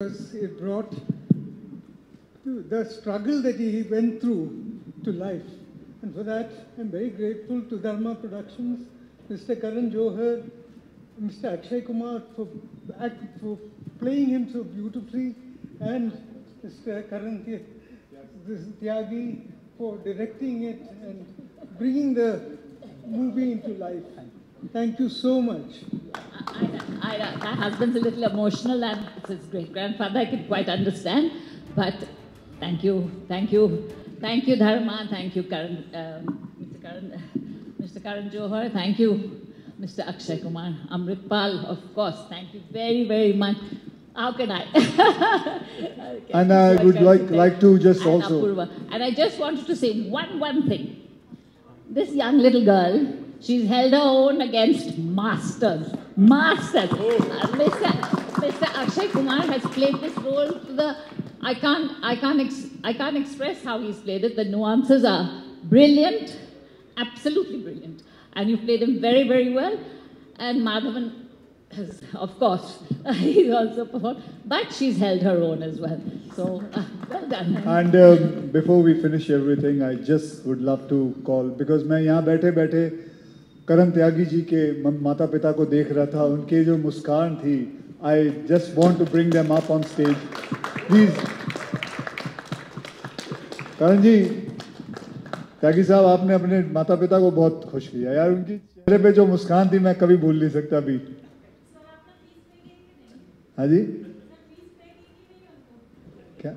It brought the struggle that he went through to life. And for that, I'm very grateful to Dharma Productions, Mr. Karan Johar, Mr. Akshay Kumar for playing him so beautifully, and Mr. Karan Tyagi for directing it and bringing the movie into life. Thank you so much. My husband's a little emotional, and it's his great-grandfather. I can quite understand. But thank you, Dharma. Thank you, Mr. Karan Johar. Thank you, Mr. Akshay Kumar. Amritpal, of course. Thank you very, very much. How can I? Okay. And I would like to just and also... Apurva. And I just wanted to say one thing. This young little girl, she's held her own against masters. Masters. Mr. Akshay Kumar has played this role to the... I can't express how he's played it. The nuances are brilliant, absolutely brilliant. And you played him very, very well. And Madhavan has, of course, he's also performed. But she's held her own as well. So, well done. And before we finish everything, I just would love to call, because मैं यहाँ बैठे करण त्यागी जी के माता पिता को देख रहा था, उनके जो मुस्कान थी, I just want to bring them up on stage. Please. करण जी, त्यागी साहब, आपने अपने माता पिता को बहुत खुश किया यार, उनकी चेहरे पे जो मुस्कान थी मैं कभी भूल नहीं सकता अभी. हाँ जी, क्या?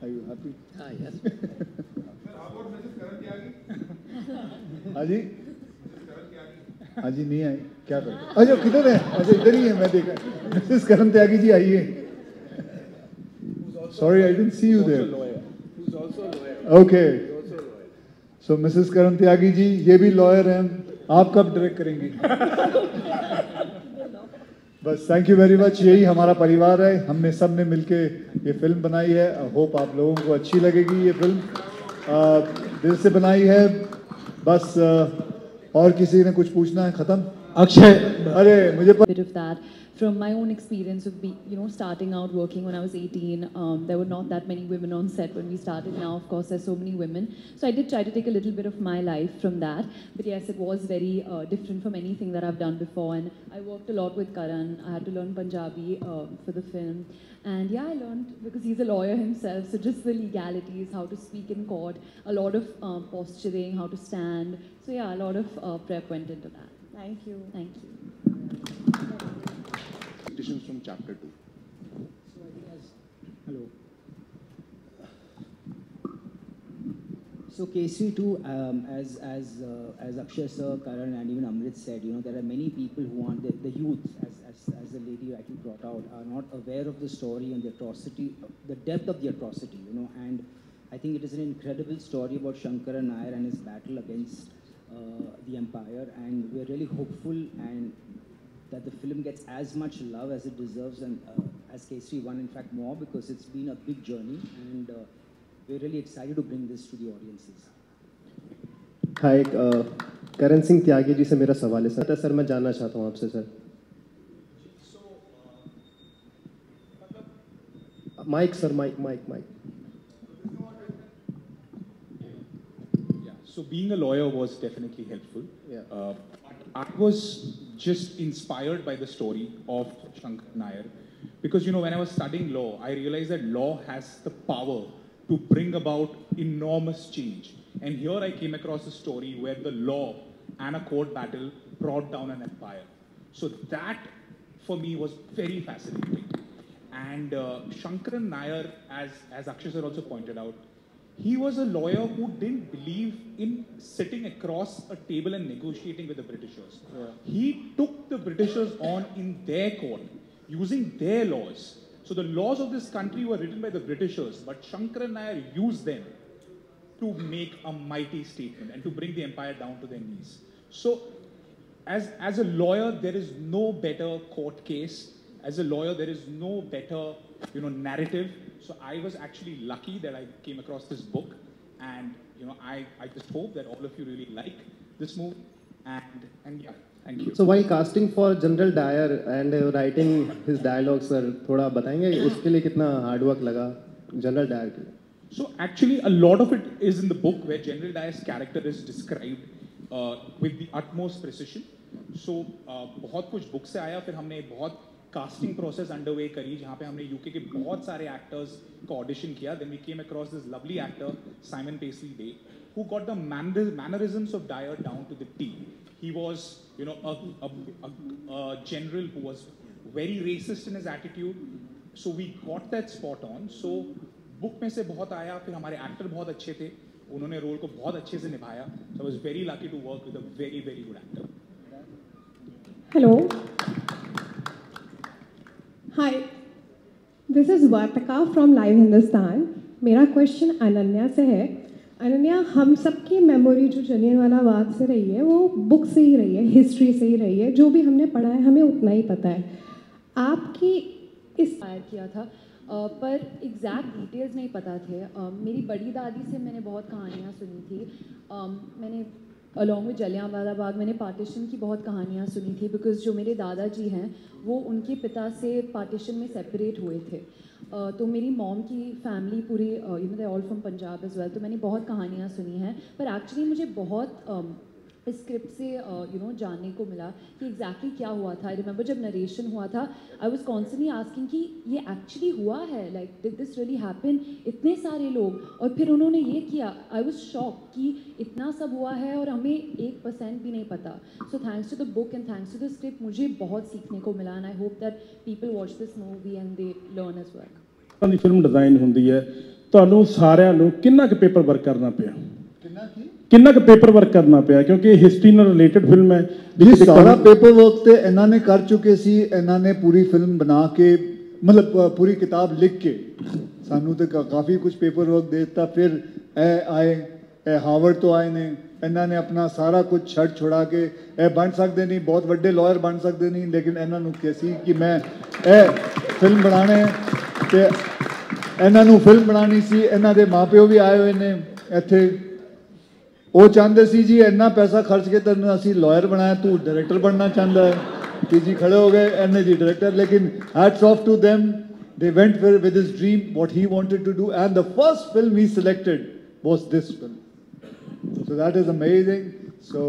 Are you happy? Yes. हाँ जी, हाँ जी नहीं आए, क्या करें? अच्छा किधर है? अच्छा इधर ही है, मैं देखा. मिसेस करण त्यागी जी आइए. Sorry, I didn't see you there. Who's also a lawyer. Okay. So Mrs. Karan Tyagi जी, ये भी लॉयर हैं. आप कब डायरेक्ट करेंगी? बस थैंक यू वेरी मच. यही हमारा परिवार है, हमने सब ने मिलके ये फिल्म बनाई है. आई होप आप लोगों को अच्छी लगेगी ये फिल्म. दिल से बनाई है. बस और किसी ने कुछ पूछना है? खत्म. Akshay, अरे मुझे bit of that from my own experience of starting out working when I was 18. There were not that many women on set when we started. Now, of course, there's so many women. So I did try to take a little bit of my life from that. But yes, it was very different from anything that I've done before. And I worked a lot with Karan. I had to learn Punjabi for the film. And yeah, I learned, because he's a lawyer himself, so just the legalities, how to speak in court, a lot of posturing, how to stand. So yeah, a lot of prep went into that. Thank you. Thank you. Petitions from chapter 2. Hello. So Kesari 2, as Akshay sir, Karan and even Amrit said, there are many people who want the youth, as the lady rightly brought out, are not aware of the story and the atrocity, the depth of the atrocity, and I think it is an incredible story about Shankara Nair and his battle against the empire, and we're really hopeful and that the film gets as much love as it deserves, and as Kesari 1, in fact, more, because it's been a big journey, and we're really excited to bring this to the audiences. Hi, Karan Singh Tyagi ji से मेरा सवाल है sir. मैं जानना चाहता हूँ आपसे sir. Mike sir, mike. So being a lawyer was definitely helpful. Yeah. I was just inspired by the story of Shankara Nair, because when I was studying law, I realized that law has the power to bring about enormous change. And here I came across a story where the law and a court battle brought down an empire. So that for me was very fascinating. And Shankara Nair, as Akshay sir also pointed out, he was a lawyer who didn't believe in sitting across a table and negotiating with the Britishers. Yeah. He took the Britishers on in their court, using their laws. So the laws of this country were written by the Britishers, but Shankara Nair used them to make a mighty statement and to bring the empire down to their knees. So as a lawyer, there is no better court case. As a lawyer, there is no better narrative. So I was actually lucky that I came across this book, and I just hope that all of you really like this movie, and yeah, Thank you. So while casting for General Dyer and writing his dialogues, sir, थोड़ा बताएंगे उसके लिए कितना hard work लगा General Dyer के लिए? So actually, a lot of it is in the book where General Dyer's character is described with the utmost precision. So बहुत कुछ book से आया, फिर हमने बहुत casting process underway करी, जहाँ पे हमने UK के बहुत सारे actors का audition किया. Then we came across this lovely actor Simon Paisley Day, who got the mannerisms of Dyer down to the T. He was, you know, a general who was very racist in his attitude. So we got that spot on. So book में से बहुत आया, फिर हमारे actor बहुत अच्छे थे, उन्होंने role को बहुत अच्छे से निभाया. So I was very lucky to work with a very, very good actor. Hello. Hi. This is Vartika from Live Hindustan. मेरा question अनन्या से है. अनन्या, हम सबकी मेमोरी जो जलियांवाला बाग से रही है वो बुक से ही रही है, हिस्ट्री से ही रही है. जो भी हमने पढ़ा है हमें उतना ही पता है. आपकी इस फायर किया था पर एग्जैक्ट डिटेल्स नहीं पता थे. मेरी बड़ी दादी से मैंने बहुत कहानियाँ सुनी थी. मैंने अलॉन्ग विद जलियांवाला बाग मैंने पार्टीशन की बहुत कहानियाँ सुनी थी, बिकॉज जो मेरे दादाजी हैं वो उनके पिता से पार्टीशन में सेपरेट हुए थे. तो मेरी मॉम की फैमिली पूरी you know they all from Punjab as well. तो मैंने बहुत कहानियाँ सुनी हैं, पर एक्चुअली मुझे बहुत इस स्क्रिप्ट से यू नो जानने को मिला कि एग्जैक्टली क्या हुआ था. आई रिमेंबर जब नरेशन हुआ था, आई वाज कॉन्स्टेंटली आस्किंग कि ये एक्चुअली हुआ है, like did this really happen. इतने सारे लोग, और फिर उन्होंने ये किया. आई वाज शॉक कि इतना सब हुआ है और हमें 1% भी नहीं पता. So thanks to the book and thanks to the script मुझे बहुत सीखने को मिला. And I hope that people watch this movie and they learn as well. ਦੀ ਫਿਲਮ ਡਿਜ਼ਾਈਨ ਹੁੰਦੀ ਹੈ, ਤੁਹਾਨੂੰ ਸਾਰਿਆਂ ਨੂੰ ਕਿੰਨਾ ਕੁ ਪੇਪਰ ਵਰਕ ਕਰਨਾ ਪਿਆ? ਕਿੰਨਾ ਕੁ ਪੇਪਰ ਵਰਕ ਕਰਨਾ ਪਿਆ, ਕਿਉਂਕਿ ਇਹ ਹਿਸਟਰੀ ਨਾਲ ਰਿਲੇਟਡ ਫਿਲਮ ਹੈ. ਜੀ ਸਾਰਾ ਪੇਪਰ ਵਰਕ ਤੇ ਇਹਨਾਂ ਨੇ ਕਰ ਚੁੱਕੇ ਸੀ. ਇਹਨਾਂ ਨੇ ਪੂਰੀ ਫਿਲਮ ਬਣਾ ਕੇ, ਮਤਲਬ ਪੂਰੀ ਕਿਤਾਬ ਲਿਖ ਕੇ ਸਾਨੂੰ ਤੇ ਕਾਫੀ ਕੁਝ ਪੇਪਰ ਵਰਕ ਦੇ ਦਿੱਤਾ. ਫਿਰ ਇਹ ਆਏ, ਇਹ ਹਾਰਵਰਡ ਤੋਂ ਆਏ ਨੇ. ਇਹਨਾਂ ਨੇ ਆਪਣਾ ਸਾਰਾ ਕੁਝ ਛੱਡ ਛੁਡਾ ਕੇ, ਇਹ ਬਣ ਸਕਦੇ ਨਹੀਂ, ਬਹੁਤ ਵੱਡੇ ਲਾਇਰ ਬਣ ਸਕਦੇ ਨਹੀਂ, ਲੇਕਿਨ ਇਹਨਾਂ ਨੂੰ ਕਿਹਾ ਸੀ ਕਿ ਮੈਂ ਇਹ ਫਿਲਮ ਬਣਾਉਣਾ ਹੈ. ਤੇ ਇਹਨਾਂ ਨੂੰ ਫਿਲਮ ਬਣਾਉਣੀ ਸੀ. ਇਹਨਾਂ ਦੇ ਮਾਪਿਓ ਵੀ ਆਏ ਹੋਏ ਨੇ ਇੱਥੇ. ਉਹ ਚਾਹੁੰਦੇ ਸੀ ਜੀ ਇੰਨਾ ਪੈਸਾ ਖਰਚ ਕੇ ਤੈਨੂੰ ਅਸੀਂ ਲਾਇਰ ਬਣਾਇਆ, ਤੂੰ ਡਾਇਰੈਕਟਰ ਬਣਨਾ ਚਾਹੁੰਦਾ ਹੈ. ਕਿ ਜੀ ਖੜੇ ਹੋ ਗਏ ਇਹਨੇ ਜੀ ਡਾਇਰੈਕਟਰ. ਲੇਕਿਨ hats off to them, they went with his dream, what he wanted to do, and the first film he selected was this film. So that is amazing. So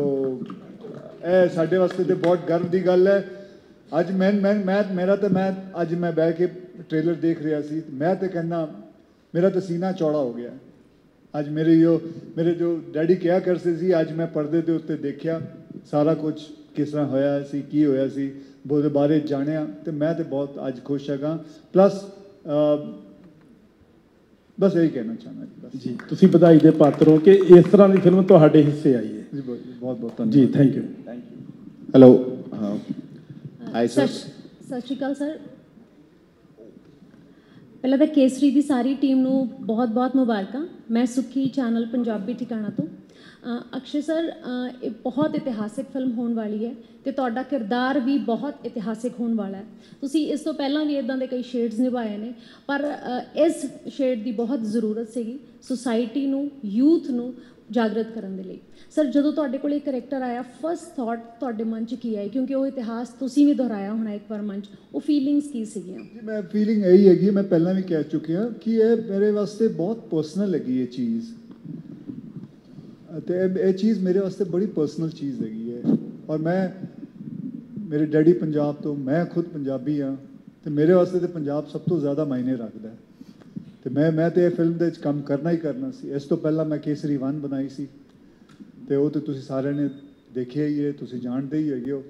ਇਹ ਸਾਡੇ ਵਾਸਤੇ ਤੇ ਬਹੁਤ ਗਰਵ ਦੀ ਗੱਲ ਹੈ. ਅੱਜ ਮੈਂ ਅੱਜ ਮੈਂ ਬਹਿ ਕੇ ट्रेलर देख रहा सी. मैं तो कहना मेरा तो सीना चौड़ा हो गया. अज मेरे जो डैडी क्या करते सी, अज मैं पर्दे के उत्ते देखा सारा कुछ किस तरह होया सी, की होया सी, ਉਹਦੇ बारे जानिया. तो मैं तो बहुत अज खुश हैगा. प्लस बस यही कहना चाहना जी. तुसी बधाई दे पात्र हो कि इस तरह की फिल्म ਤੁਹਾਡੇ ਹਿੱਸੇ आई है. जी बहुत बहुत धन्यवाद जी. Thank you. Hello. Hi sir. Sat Sri अकाल सर. ਪਹਿਲਾਂ ਤਾਂ ਕੇਸਰੀ ਦੀ ਸਾਰੀ ਟੀਮ ਨੂੰ ਬਹੁਤ-ਬਹੁਤ ਮੁਬਾਰਕਾਂ. ਮੈਂ ਸੁੱਖੀ ਚੈਨਲ ਪੰਜਾਬੀ ਠਿਕਾਣਾ ਤੋਂ. ਅਕਸ਼ੇ ਸਰ, ਇਹ ਬਹੁਤ ਇਤਿਹਾਸਿਕ ਫਿਲਮ ਹੋਣ ਵਾਲੀ ਹੈ ਤੇ ਤੁਹਾਡਾ ਕਿਰਦਾਰ ਵੀ ਬਹੁਤ ਇਤਿਹਾਸਿਕ ਹੋਣ ਵਾਲਾ ਹੈ. ਤੁਸੀਂ ਇਸ ਤੋਂ ਪਹਿਲਾਂ ਵੀ ਇਦਾਂ ਦੇ ਕਈ ਸ਼ੇਡਸ ਨਿਭਾਏ ਨੇ, ਪਰ ਇਸ ਸ਼ੇਡ ਦੀ ਬਹੁਤ ਜ਼ਰੂਰਤ ਸੀਗੀ ਸੋਸਾਇਟੀ ਨੂੰ, ਯੂਥ ਨੂੰ ਜਾਗਰਤ ਕਰਨ ਦੇ ਲਈ. ਸਰ, ਜਦੋਂ ਤੁਹਾਡੇ ਕੋਲ ਇਹ ਕਰੈਕਟਰ ਆਇਆ, ਫਸਟ ਥਾਟ ਤੁਹਾਡੇ ਮਨ 'ਚ ਕੀ ਆਈ? ਕਿਉਂਕਿ ਉਹ ਇਤਿਹਾਸ ਤੁਸੀਂ ਵੀ ਦੁਹਰਾਇਆ ਹੋਣਾ ਇੱਕ ਵਾਰ ਮਨ 'ਚ, ਉਹ ਫੀਲਿੰਗਸ ਕੀ ਸੀਗੀਆਂ? ਜੀ ਮੈਂ ਫੀਲਿੰਗ ਇਹੀ ਹੈਗੀ, ਮੈਂ ਪਹਿਲਾਂ ਵੀ ਕਹਿ ਚੁੱਕਿਆ ਕਿ ਇਹ ਮੇਰੇ ਵਾਸਤੇ ਬਹੁਤ ਪਰਸਨਲ ਹੈਗੀ ਇਹ ਚੀਜ਼. ਅਤੇ ਇਹ ਚੀਜ਼ ਮੇਰੇ ਵਾਸਤੇ ਬੜੀ ਪਰਸਨਲ ਚੀਜ਼ ਹੈਗੀ ਹੈ. ਔਰ ਮੇਰੇ ਡੈਡੀ ਪੰਜਾਬ ਤੋਂ, ਮੈਂ ਖੁਦ ਪੰਜਾਬੀ ਹਾਂ, ਅਤੇ ਮੇਰੇ ਵਾਸਤੇ ਤਾਂ ਪੰਜਾਬ ਸਭ ਤੋਂ ਜ਼ਿਆਦਾ ਮਾਇਨੇ ਰੱਖਦਾ. ਅਤੇ ਮੈਂ ਤਾਂ ਇਹ ਫਿਲਮ ਦੇ ਵਿੱਚ ਕੰਮ ਕਰਨਾ ਹੀ ਕਰਨਾ ਸੀ. ਇਸ ਤੋਂ ਪਹਿਲਾਂ ਮੈਂ ਕੇਸਰੀ 1 ਬਣਾਈ ਸੀ, ਅਤੇ ਉਹ ਤਾਂ ਤੁਸੀਂ ਸਾਰਿਆਂ ਨੇ ਦੇਖਿਆ ਹੀ ਹੈ, ਤੁਸੀਂ ਜਾਣਦੇ ਹੀ ਹੈਗੇ ਹੋ.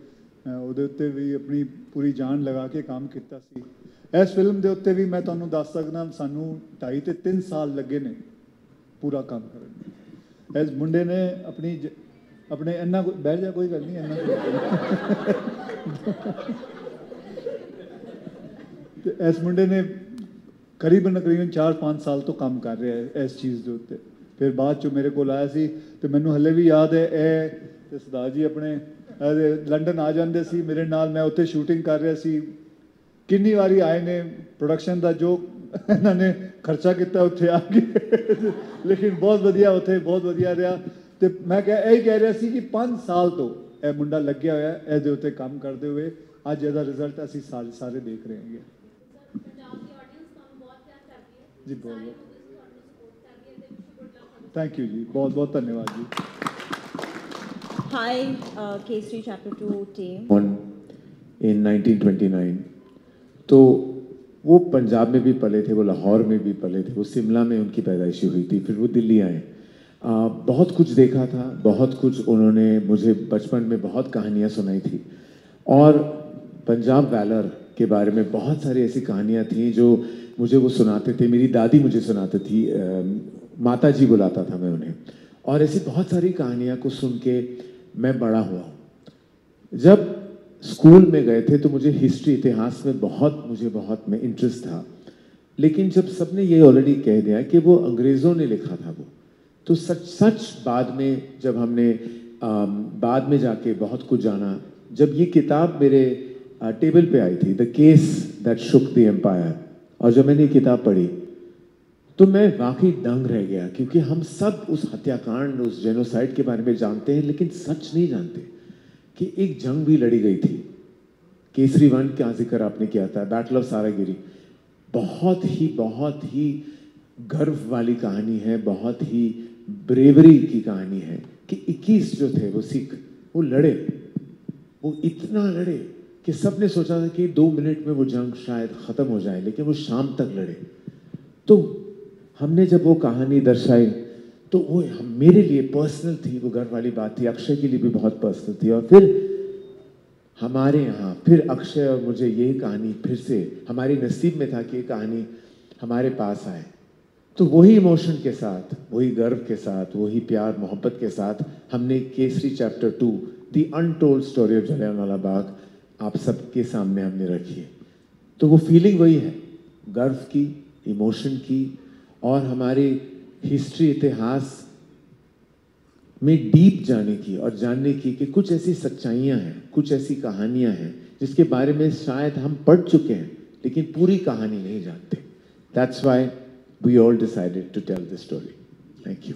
ਮੈਂ ਉਹਦੇ ਉੱਤੇ ਵੀ ਆਪਣੀ ਪੂਰੀ ਜਾਨ ਲਗਾ ਕੇ ਕੰਮ ਕੀਤਾ ਸੀ. ਇਸ ਫਿਲਮ ਦੇ ਉੱਤੇ ਵੀ ਮੈਂ ਤੁਹਾਨੂੰ ਦੱਸ ਸਕਦਾ, ਸਾਨੂੰ 2.5 ਤੇ 3 ਸਾਲ ਲੱਗੇ ਨੇ ਪੂਰਾ ਕੰਮ ਕਰਨ ਨੂੰ. ਇਸ ਮੁੰਡੇ ਨੇ ਆਪਣੇ ਇੰਨਾ ਬਹਿ ਜਾ, ਕੋਈ ਗੱਲ ਨਹੀਂ, ਇੰਨਾ ਤੇ ਇਸ ਮੁੰਡੇ ਨੇ ਕਰੀਬਨ 4-5 ਸਾਲ ਤੋਂ ਕੰਮ ਕਰ ਰਿਹਾ ਹੈ ਇਸ ਚੀਜ਼ ਦੇ ਉੱਤੇ. ਫਿਰ ਬਾਅਦ 'ਚੋਂ ਮੇਰੇ ਕੋਲ ਆਇਆ ਸੀ, ਅਤੇ ਮੈਨੂੰ ਹਾਲੇ ਵੀ ਯਾਦ ਹੈ, ਇਹ ਅਤੇ ਸਰਦਾਰ ਜੀ ਆਪਣੇ ਲੰਡਨ ਆ ਜਾਂਦੇ ਸੀ ਮੇਰੇ ਨਾਲ, ਮੈਂ ਉੱਥੇ ਸ਼ੂਟਿੰਗ ਕਰ ਰਿਹਾ ਸੀ. ਕਿੰਨੀ ਵਾਰੀ ਆਏ ਨੇ, ਪ੍ਰੋਡਕਸ਼ਨ ਦਾ ਜੋ ਇਹਨਾਂ ਨੇ ਖਰਚਾ ਕੀਤਾ ਉੱਥੇ ਆ ਕੇ, ਲੇਕਿਨ ਬਹੁਤ ਵਧੀਆ, ਉੱਥੇ ਬਹੁਤ ਵਧੀਆ ਰਿਹਾ. ਅਤੇ ਮੈਂ ਇਹੀ ਕਹਿ ਰਿਹਾ ਸੀ ਕਿ 5 ਸਾਲ ਤੋਂ ਇਹ ਮੁੰਡਾ ਲੱਗਿਆ ਹੋਇਆ ਇਹਦੇ ਉੱਤੇ ਕੰਮ ਕਰਦੇ ਹੋਏ ਅੱਜ ਇਹਦਾ ਰਿਜ਼ਲਟ ਅਸੀਂ ਸਾਰੇ ਦੇਖ ਰਹੇ ਹਾਂ ਜੀ ਬਹੁਤ ਬਹੁਤ थैंक यू जी बहुत बहुत धन्यवाद जी Hi, K3 Chapter 2 team. In 1929 तो वो पंजाब में भी पले थे, वो लाहौर में भी पले थे, वो शिमला में उनकी पैदाइशी हुई थी, फिर वो दिल्ली आए। बहुत कुछ देखा था, बहुत कुछ उन्होंने मुझे बचपन में बहुत कहानियाँ सुनाई थी और पंजाब वैलर के बारे में बहुत सारी ऐसी कहानियाँ थी जो मुझे वो सुनाते थे। मेरी दादी मुझे सुनाती थी, माता जी बुलाता था मैं उन्हें, और ऐसी बहुत सारी कहानियाँ को सुन के मैं बड़ा हुआ हूँ। जब स्कूल में गए थे तो मुझे हिस्ट्री इतिहास में बहुत में इंटरेस्ट था, लेकिन जब सबने ये ऑलरेडी कह दिया कि वो अंग्रेज़ों ने लिखा था वो, तो सच बाद में जब हमने बाद में जाके बहुत कुछ जाना, जब ये किताब मेरे टेबल पे आई थी, the case that shook the empire, और जब मैंने ये किताब पढ़ी तो मैं वाकई दंग रह गया, क्योंकि हम सब उस हत्याकांड, उस जेनोसाइड के बारे में जानते हैं, लेकिन सच नहीं जानते कि एक जंग भी लड़ी गई थी। केसरी 1 का जिक्र आपने किया था, बैटल ऑफ सारागिरी, बहुत ही गर्व वाली कहानी है, बहुत ही ब्रेवरी की कहानी है कि 21 जो थे वो सिख, वो लड़े, वो इतना लड़े कि सबने सोचा था कि 2 मिनट में वो जंग शायद ख़त्म हो जाए, लेकिन वो शाम तक लड़े। तो हमने जब वो कहानी दर्शाई तो वो मेरे लिए पर्सनल थी, वो गर्व वाली बात थी, अक्षय के लिए भी बहुत पर्सनल थी। और फिर हमारे यहाँ फिर अक्षय और मुझे ये कहानी फिर से हमारी नसीब में था कि ये कहानी हमारे पास आए, तो वही इमोशन के साथ, वही गर्व के साथ, वही प्यार मोहब्बत के साथ हमने Kesari chapter 2 the untold story of Jallianwala Bagh आप सबके सामने हमने रखी है। तो वो फीलिंग वही है, गर्व की, इमोशन की, और हमारे हिस्ट्री इतिहास में डीप जाने की और जानने की कि कुछ ऐसी सच्चाइयाँ हैं, कुछ ऐसी कहानियाँ हैं जिसके बारे में शायद हम पढ़ चुके हैं लेकिन पूरी कहानी नहीं जानते। That's why we all decided to tell this story. Thank you.